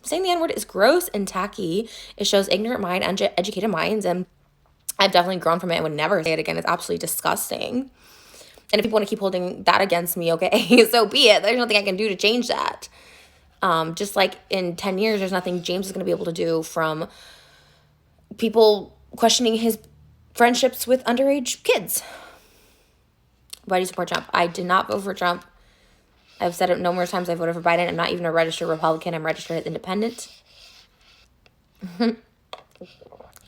Saying the N-word is gross and tacky. It shows ignorant mind, uneducated minds, and I've definitely grown from it and would never say it again. It's absolutely disgusting. And if people want to keep holding that against me, okay, so be it. There's nothing I can do to change that. Just like in 10 years, there's nothing James is going to be able to do from people questioning his friendships with underage kids. Why do you support Trump? I did not vote for Trump. I've said it numerous times. I voted for Biden. I'm not even a registered Republican. I'm registered as independent.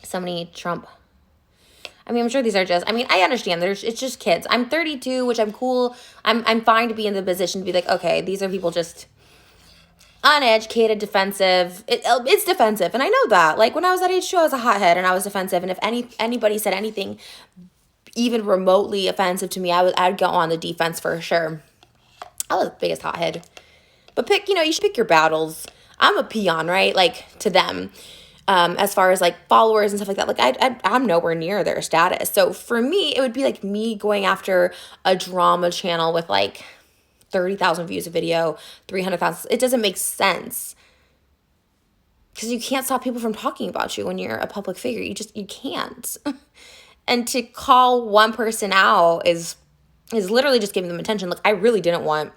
So many Trump. I mean, I'm sure these are just, I mean, I understand. It's just kids. I'm 32, which I'm cool. I'm fine to be in the position to be like, okay, these are people just uneducated, defensive. It's defensive, and I know that. Like, when I was at age 2, I was a hothead, and I was defensive, and if anybody said anything even remotely offensive to me, I'd go on the defense for sure. I was the biggest hothead. But you should pick your battles. I'm a peon, right? Like, to them. As far as, like, followers and stuff like that. Like, I'm nowhere near their status. So, for me, it would be, like, me going after a drama channel with, like, 30,000 views a video, 300,000. It doesn't make sense. Because you can't stop people from talking about you when you're a public figure. You can't. And to call one person out is literally just giving them attention. Look, I really didn't want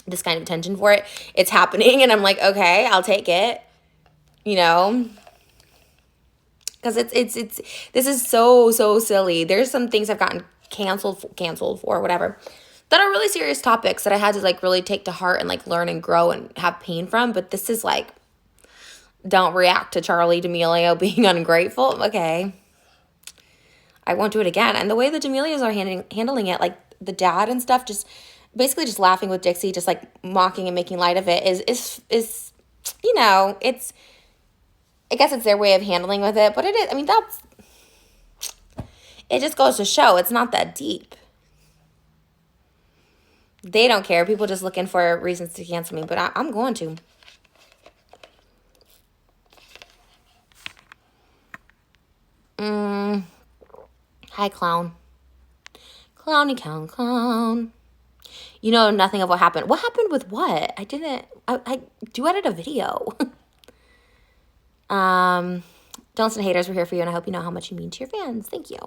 this kind of attention for it. It's happening, and I'm like, okay, I'll take it. Because this is so silly. There's some things I've gotten canceled for, whatever, that are really serious topics that I had to, like, really take to heart and, like, learn and grow and have pain from. But this is like, don't react to Charli D'Amelio being ungrateful. Okay. I won't do it again. And the way the D'Amelios are handling it, like the dad and stuff, just basically just laughing with Dixie, just like mocking and making light of it is it's, I guess it's their way of handling with it, but it is, I mean, it just goes to show it's not that deep. They don't care. People just looking for reasons to cancel me, but I'm going to. Hi, clown. Clowny clown. You know nothing of what happened. What happened with what? I do edit a video. Don't send haters. We're here for you, and I hope you know how much you mean to your fans. Thank you.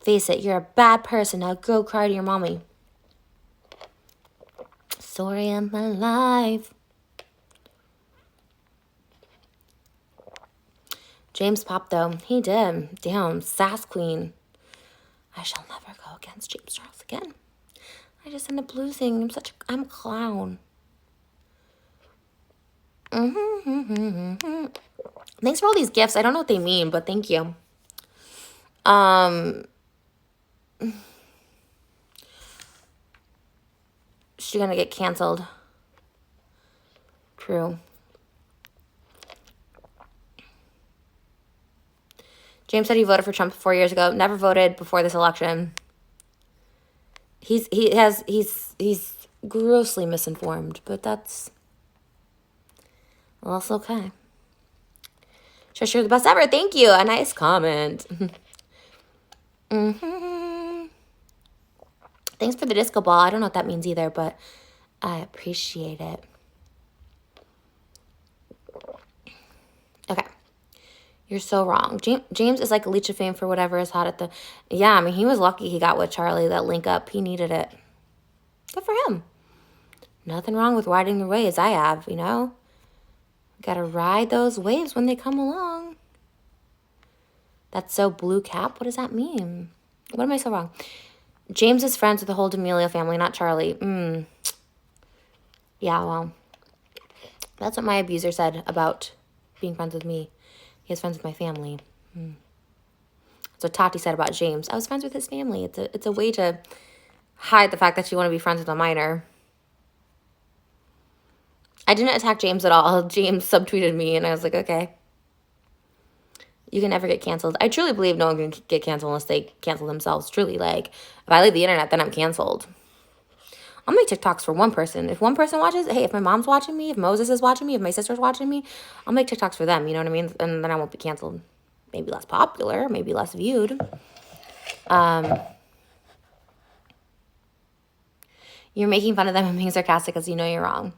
Face it, you're a bad person. Now go cry to your mommy. Story of my life. James popped, though. He did. Damn, sass queen. I shall never go against James Charles again. I just end up losing. I'm a clown. Thanks for all these gifts. I don't know what they mean, but thank you. She's gonna get canceled. True. James said he voted for Trump 4 years ago. Never voted before this election. He's grossly misinformed, but that's okay. Trisha, you're the best ever. Thank you. A nice comment. Thanks for the disco ball. I don't know what that means either, but I appreciate it. Okay. You're so wrong. James is like a leech of fame for whatever is hot at the... Yeah, I mean, he was lucky he got with Charli, that link up. He needed it. Good for him. Nothing wrong with riding the waves I have, Gotta ride those waves when they come along. That's so blue cap. What does that mean? What am I so wrong? James is friends with the whole D'Amelio family, not Charli. Yeah, well, that's what my abuser said about being friends with me. He has friends with my family. That's what Tati said about James. I was friends with his family. It's a way to hide the fact that you want to be friends with a minor. I didn't attack James at all. James subtweeted me, and I was like, okay. You can never get canceled. I truly believe no one can get canceled unless they cancel themselves. Truly, like, if I leave the internet, then I'm canceled. I'll make TikToks for one person. If one person watches, hey, if my mom's watching me, if Moses is watching me, if my sister's watching me, I'll make TikToks for them, you know what I mean? And then I won't be canceled. Maybe less popular, maybe less viewed. You're making fun of them and being sarcastic because you know you're wrong.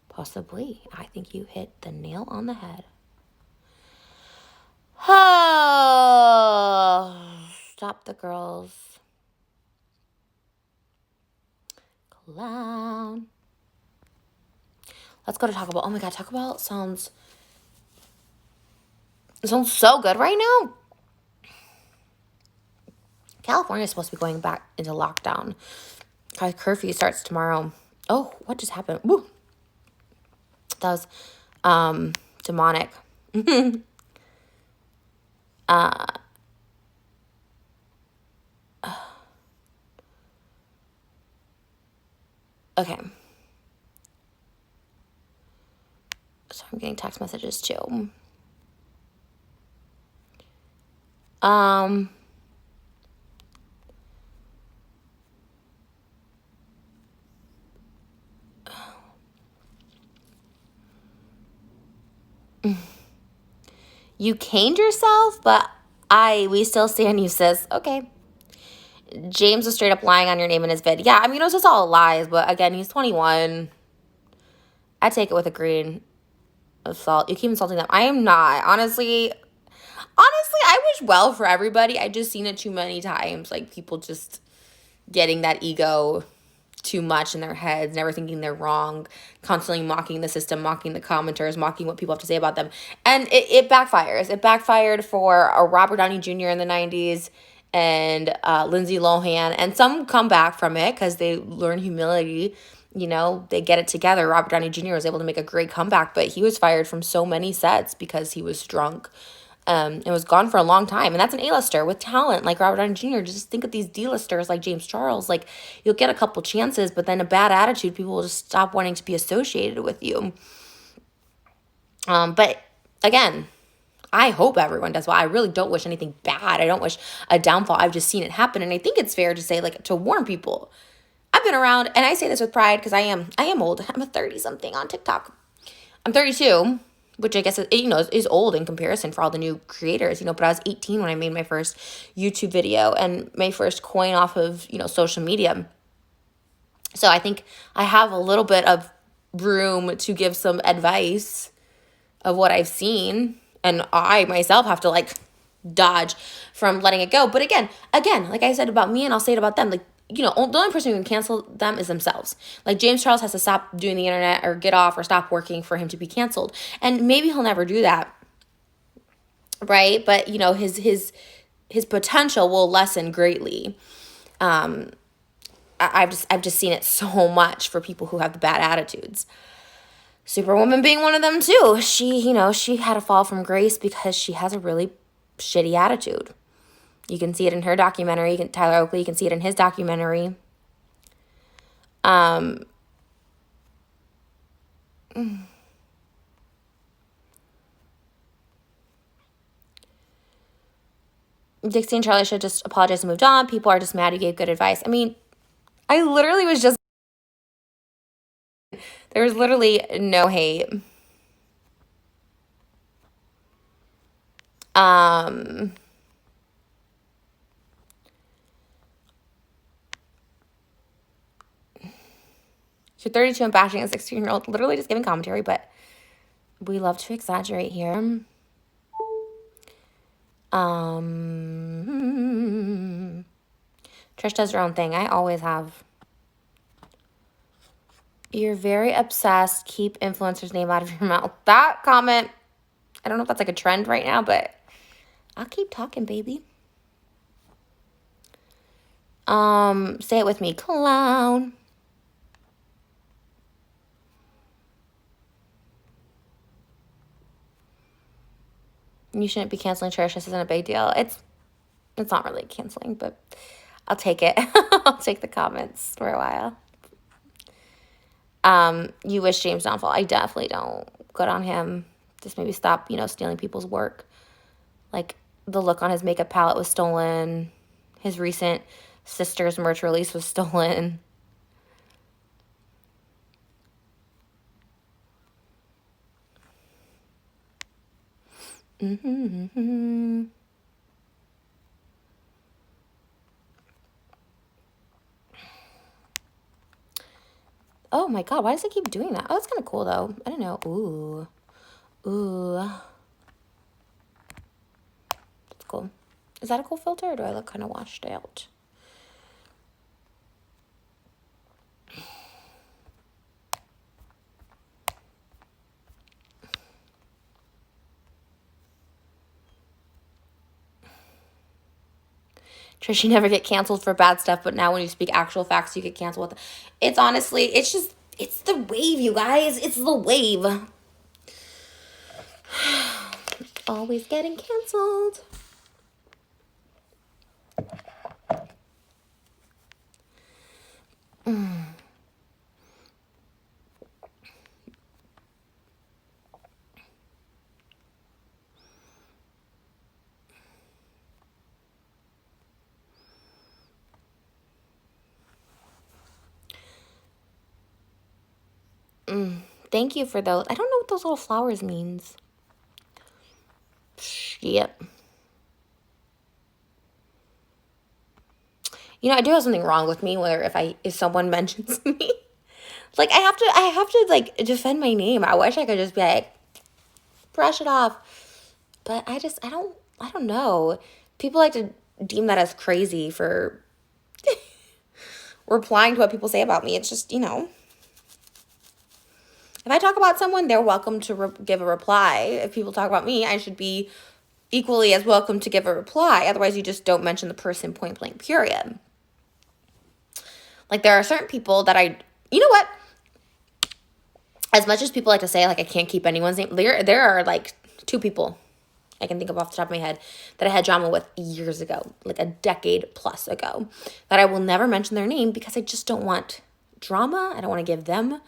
Possibly. I think you hit the nail on the head. Oh, stop the girls. Clown. Let's go to Taco Bell. Oh my God, Taco Bell sounds so good right now. California is supposed to be going back into lockdown. Curfew starts tomorrow. Oh, what just happened? Woo. That was demonic. Okay. So I'm getting text messages too. You caned yourself, but we still stand you, sis. Okay. James was straight up lying on your name in his vid. Yeah, I mean, it was just all lies, but again, he's 21. I take it with a grain of salt. You keep insulting them. I am not. Honestly, I wish well for everybody. I just seen it too many times. Like, people just getting that ego too much in their heads, never thinking they're wrong, constantly mocking the system, mocking the commenters, mocking what people have to say about them. And it backfires. It backfired for Robert Downey Jr. in the 90s and Lindsay Lohan. And some come back from it because they learn humility. You know, they get it together. Robert Downey Jr. was able to make a great comeback, but he was fired from so many sets because he was drunk. And was gone for a long time. And that's an A-lister with talent like Robert Downey Jr. Just think of these D-listers like James Charles. Like, you'll get a couple chances, but then a bad attitude, people will just stop wanting to be associated with you. But again, I hope everyone does well. I really don't wish anything bad. I don't wish a downfall. I've just seen it happen. And I think it's fair to say, like, to warn people. I've been around, and I say this with pride because I am old. I'm a 30-something on TikTok. I'm 32. Which I guess, is old in comparison for all the new creators, but I was 18 when I made my first YouTube video and my first coin off of, social media. So I think I have a little bit of room to give some advice of what I've seen. And I myself have to, dodge from letting it go. But again, like I said about me, and I'll say it about them, the only person who can cancel them is themselves. Like, James Charles has to stop doing the internet or get off or stop working for him to be canceled. And maybe he'll never do that, right? But, his potential will lessen greatly. I've just seen it so much for people who have the bad attitudes. Superwoman being one of them, too. She had to fall from grace because she has a really shitty attitude. You can see it in her documentary. Tyler Oakley, you can see it in his documentary. Dixie and Charlie should just apologize and moved on. People are just mad you gave good advice. I mean, I literally was just... There was literally no hate. You're 32 and bashing a 16-year-old. Literally just giving commentary, but we love to exaggerate here. Trish does her own thing. I always have. You're very obsessed. Keep influencer's name out of your mouth. That comment, I don't know if that's like a trend right now, but I'll keep talking, baby. Say it with me. Clown. You shouldn't be canceling Trish. This isn't a big deal. It's not really canceling, but I'll take it. I'll take the comments for a while. You wish James downfall. I definitely don't. Good on him. Just maybe stop, stealing people's work. Like, the look on his makeup palette was stolen. His recent Sisters merch release was stolen. Oh my God, why does it keep doing that? Oh, that's kind of cool though. I don't know. Ooh. Ooh. That's cool. Is that a cool filter or do I look kind of washed out? Trish, you never get canceled for bad stuff, but now when you speak actual facts, you get canceled with. It's honestly, it's just, it's the wave, you guys. It's the wave. Always getting canceled. Thank you for those. I don't know what those little flowers means. Yep. You know, I do have something wrong with me where if someone mentions me, like I have to like defend my name. I wish I could just be like, brush it off. But I don't know. People like to deem that as crazy for replying to what people say about me. It's just, you know, if I talk about someone, they're welcome to give a reply. If people talk about me, I should be equally as welcome to give a reply. Otherwise, you just don't mention the person point blank, period. Like, there are certain people that you know what? As much as people like to say, like, I can't keep anyone's name, there are, like, 2 people I can think of off the top of my head that I had drama with years ago, like a decade plus ago, that I will never mention their name because I just don't want drama. I don't want to give them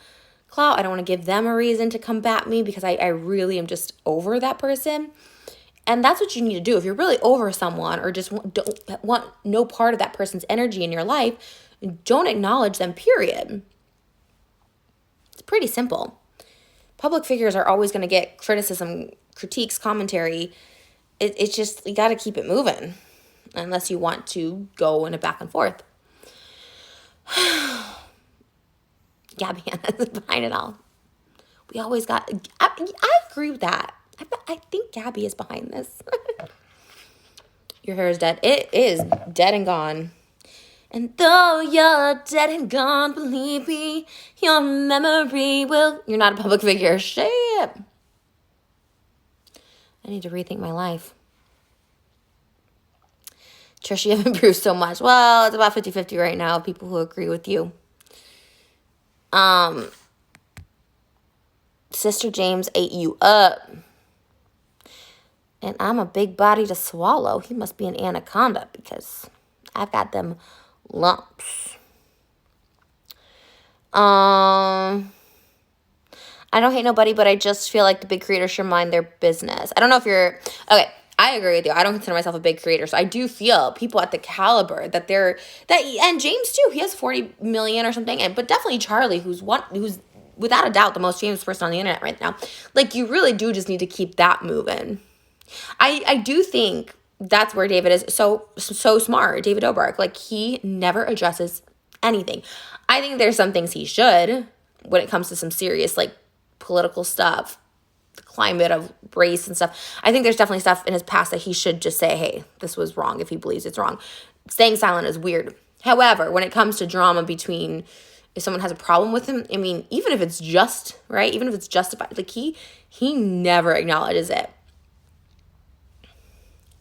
clout. I don't want to give them a reason to combat me because I really am just over that person. And that's what you need to do. If you're really over someone or just don't want no part of that person's energy in your life, don't acknowledge them, period. It's pretty simple. Public figures are always going to get criticism, critiques, commentary. It's just, you got to keep it moving unless you want to go in a back and forth. Gabby is behind it all. We always got, I agree with that. I think Gabby is behind this. Your hair is dead. It is dead and gone. And though you're dead and gone, believe me, your memory will... You're not a public figure. Shit. I need to rethink my life. Trisha, you have improved so much. Well, it's about 50-50 right now, people who agree with you. Sister James ate you up. And I'm a big body to swallow. He must be an anaconda because I've got them lumps. I don't hate nobody, but I just feel like the big creators should mind their business. I don't know if you're... Okay, I agree with you. I don't consider myself a big creator, so I do feel people at the caliber that they're... And James, too. He has 40 million or something. But definitely Charli, who's without a doubt the most famous person on the internet right now. Like, you really do just need to keep that moving. I do think that's where David is so smart, David Dobrik. Like, he never addresses anything. I think there's some things he should when it comes to some serious, like, political stuff, the climate of race and stuff. I think there's definitely stuff in his past that he should just say, hey, this was wrong if he believes it's wrong. Staying silent is weird. However, when it comes to drama between, if someone has a problem with him, I mean, even if it's just, right, even if it's justified, like, he never acknowledges it.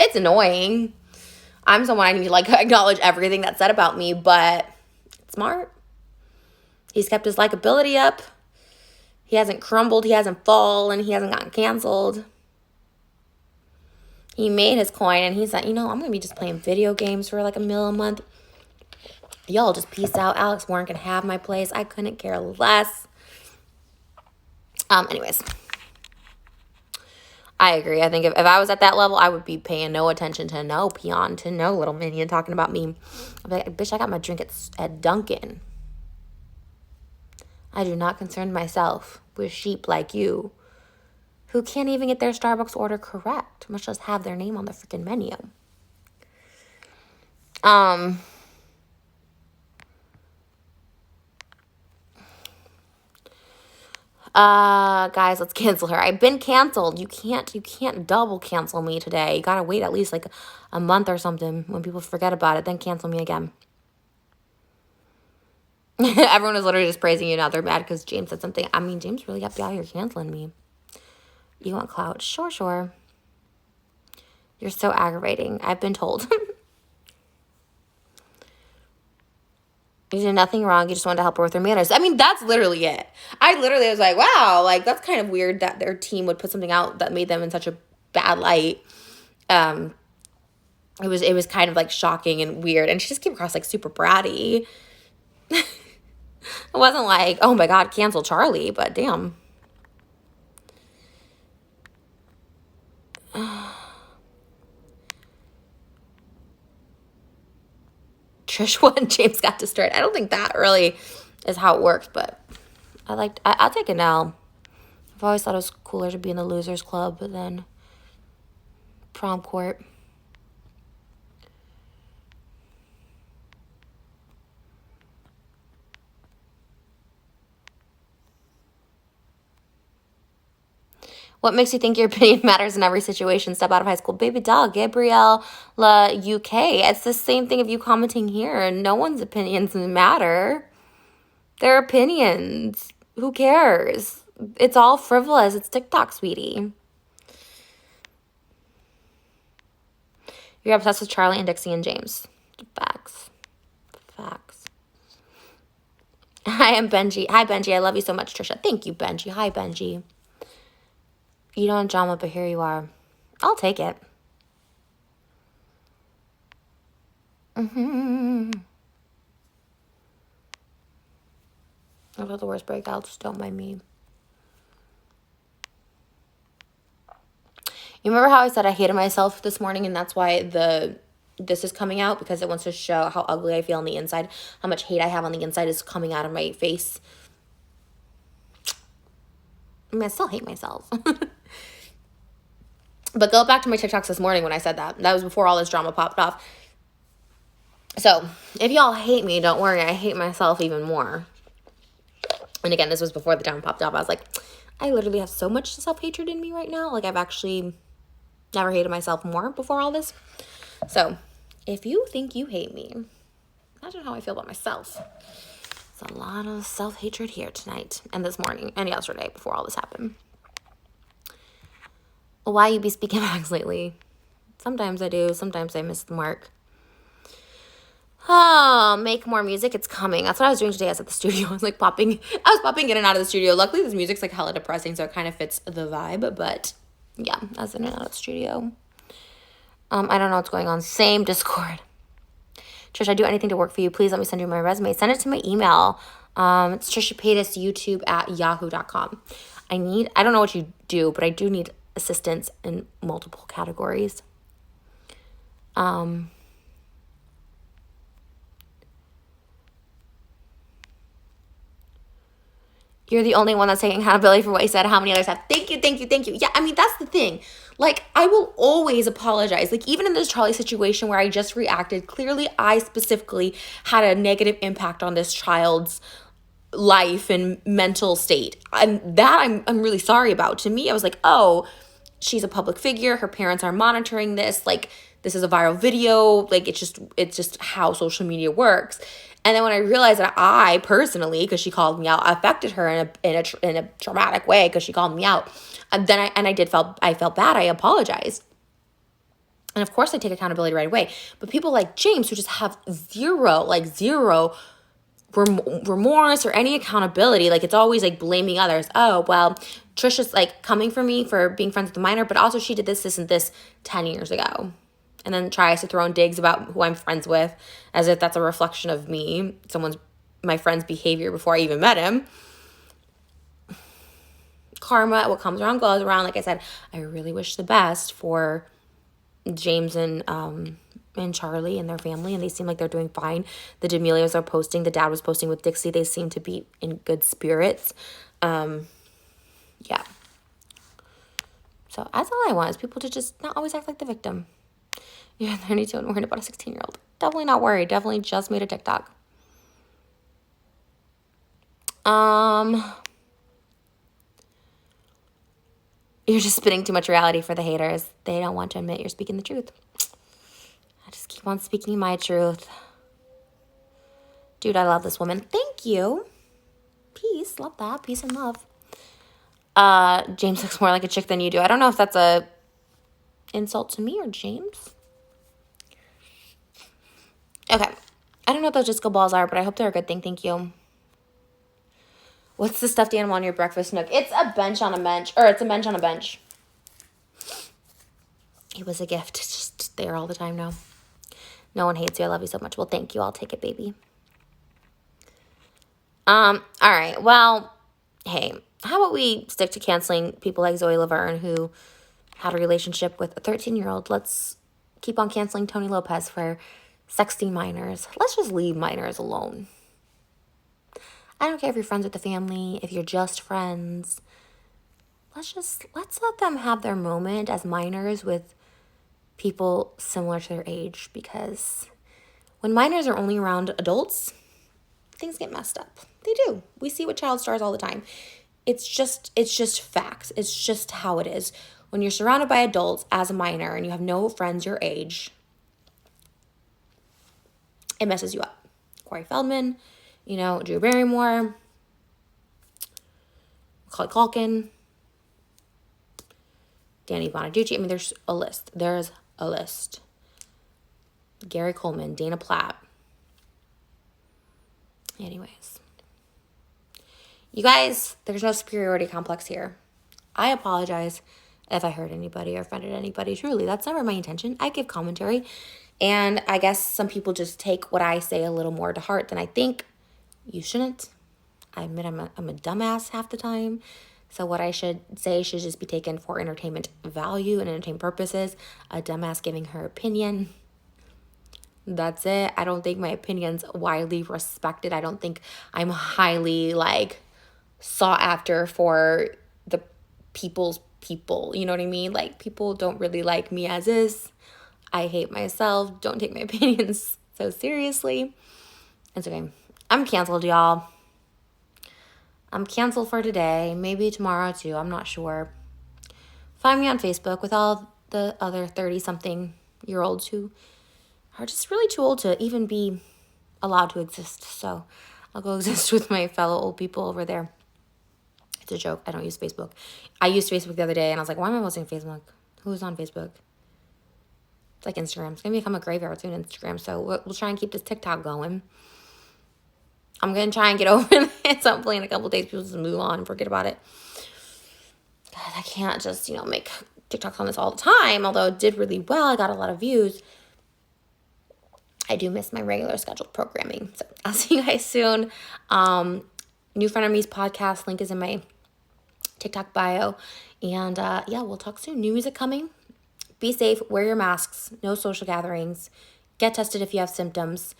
It's annoying. I'm someone I need to, like, acknowledge everything that's said about me, but it's smart. He's kept his likability up. He hasn't crumbled. He hasn't fallen. He hasn't gotten canceled. He made his coin, and he's like, you know, I'm going to be just playing video games for, like, $1 million a month. Y'all just peace out. Alex Warren can have my place. I couldn't care less. Anyways. I agree. I think if I was at that level, I would be paying no attention to no peon, to no little minion talking about me. I'd be like, bitch, I got my drink at Dunkin'. I do not concern myself with sheep like you who can't even get their Starbucks order correct, much less have their name on the freaking menu. Guys, let's cancel her. I've been canceled. You can't double cancel me today. You gotta wait at least like a month or something when people forget about it, then cancel me again. Everyone is literally just praising you now. They're mad because James said something. I mean, James really got out here canceling me. You want clout? Sure, sure. You're so aggravating. I've been told. You did nothing wrong. You just wanted to help her with her manners. I mean, that's literally it. I literally was like, wow, like, that's kind of weird that their team would put something out that made them in such a bad light. It was kind of, like, shocking and weird. And she just came across, like, super bratty. It wasn't like, oh, my God, cancel Charli. But damn. Trish won, James got destroyed. I don't think that really is how it works, but I'll take an L. I've always thought it was cooler to be in the losers club, but then prom court. What makes you think your opinion matters in every situation? Step out of high school. Baby doll, Gabriella UK. It's the same thing of you commenting here. No one's opinions matter. Their opinions. Who cares? It's all frivolous. It's TikTok, sweetie. You're obsessed with Charli and Dixie and James. Facts. Facts. Hi, I'm Benji. Hi, Benji. I love you so much, Trisha. Thank you, Benji. Hi, Benji. You don't drama, but here you are. I'll take it. I got the worst breakouts. Don't mind me. You remember how I said I hated myself this morning, and that's why this is coming out, because it wants to show how ugly I feel on the inside, how much hate I have on the inside is coming out of my face. I mean, I still hate myself. But go back to my TikToks this morning when I said that. That was before all this drama popped off. So, if y'all hate me, don't worry. I hate myself even more. And again, this was before the drama popped off. I was like, I literally have so much self-hatred in me right now. Like, I've actually never hated myself more before all this. So, if you think you hate me, imagine how I feel about myself. It's a lot of self-hatred here tonight and this morning and yesterday before all this happened. Why you be speaking facts lately? Sometimes I do. Sometimes I miss the mark. Oh, make more music. It's coming. That's what I was doing today. I was at the studio. I was popping in and out of the studio. Luckily, this music's like hella depressing, so it kind of fits the vibe. But yeah, I was in and out of the studio. I don't know what's going on. Same Discord. Trish, I do anything to work for you. Please let me send you my resume. Send it to my email. It's trishapaytasyoutube@yahoo.com. I don't know what you do, but I do need assistance in multiple categories. You're the only one that's taking accountability for what you said. How many others have? Thank you. Yeah, I mean, that's the thing. Like, I will always apologize. Like, even in this Charli situation where I just reacted, clearly I specifically had a negative impact on this child's life and mental state. And that I'm really sorry about. To me, I was like, oh, she's a public figure. Her parents are monitoring this. Like, this is a viral video. Like, it's just how social media works. And then when I realized that I personally, because she called me out, affected her in a traumatic way because she called me out, and then I felt bad. I apologized. And of course I take accountability right away. But people like James, who just have zero remorse or any accountability, like, it's always like blaming others. Oh, well, Trisha's like coming for me for being friends with a minor, but also she did this and this 10 years ago. And then tries to throw in digs about who I'm friends with, as if that's a reflection of me, my friend's behavior before I even met him. Karma, what comes around goes around. Like I said, I really wish the best for James and Charli and their family, and they seem like they're doing fine. The D'Amelios are posting. The dad was posting with Dixie. They seem to be in good spirits. Yeah. So that's all I want, is people to just not always act like the victim. You're 32 and worried about a 16-year-old. Definitely not worried. Definitely just made a TikTok. You're just spitting too much reality for the haters. They don't want to admit you're speaking the truth. I just keep on speaking my truth. Dude, I love this woman. Thank you. Peace. Love that. Peace and love. James looks more like a chick than you do. I don't know if that's a insult to me or James. Okay. I don't know what those disco balls are, but I hope they're a good thing. Thank you. What's the stuffed animal on your breakfast nook? It's a bench on a bench. Or it's a bench on a bench. It was a gift. It's just there all the time now. No one hates you. I love you so much. Well, thank you. I'll take it, baby. All right. Well, hey, how about we stick to canceling people like Zoe Laverne who had a relationship with a 13-year-old. Let's keep on canceling Tony Lopez for sexting minors. Let's just leave minors alone. I don't care if you're friends with the family, if you're just friends. Let's let them have their moment as minors with people similar to their age, because when minors are only around adults, things get messed up. They do. We see with child stars all the time. It's just facts. It's just how it is. When you're surrounded by adults as a minor and you have no friends your age, it messes you up. Corey Feldman, Drew Barrymore, Macaulay Culkin, Danny Bonaducci. I mean, there's a list. There's a list. Gary Coleman, Dana Platt. Anyways. You guys, there's no superiority complex here. I apologize if I hurt anybody or offended anybody. Truly, that's never my intention. I give commentary. And I guess some people just take what I say a little more to heart than I think. You shouldn't. I admit I'm a dumbass half the time. So what I should say should just be taken for entertainment value and entertainment purposes. A dumbass giving her opinion. That's it. I don't think my opinion's widely respected. I don't think I'm highly, sought after for the people's people. You know what I mean? People don't really like me as is. I hate myself. Don't take my opinions so seriously. It's okay. I'm canceled, y'all. I'm canceled for today. Maybe tomorrow, too. I'm not sure. Find me on Facebook with all the other 30-something-year-olds who are just really too old to even be allowed to exist. So I'll go exist with my fellow old people over there. It's a joke. I don't use Facebook. I used Facebook the other day, and I was like, why am I posting Facebook? Who's on Facebook? It's like Instagram. It's going to become a graveyard soon, Instagram. So we'll try and keep this TikTok going. I'm going to try and get over it at some point in a couple of days. People just move on and forget about it. God, I can't just, make TikToks on this all the time. Although it did really well. I got a lot of views. I do miss my regular scheduled programming. So I'll see you guys soon. New Friend of Me's podcast link is in my TikTok bio. And we'll talk soon. New music coming. Be safe. Wear your masks. No social gatherings. Get tested if you have symptoms.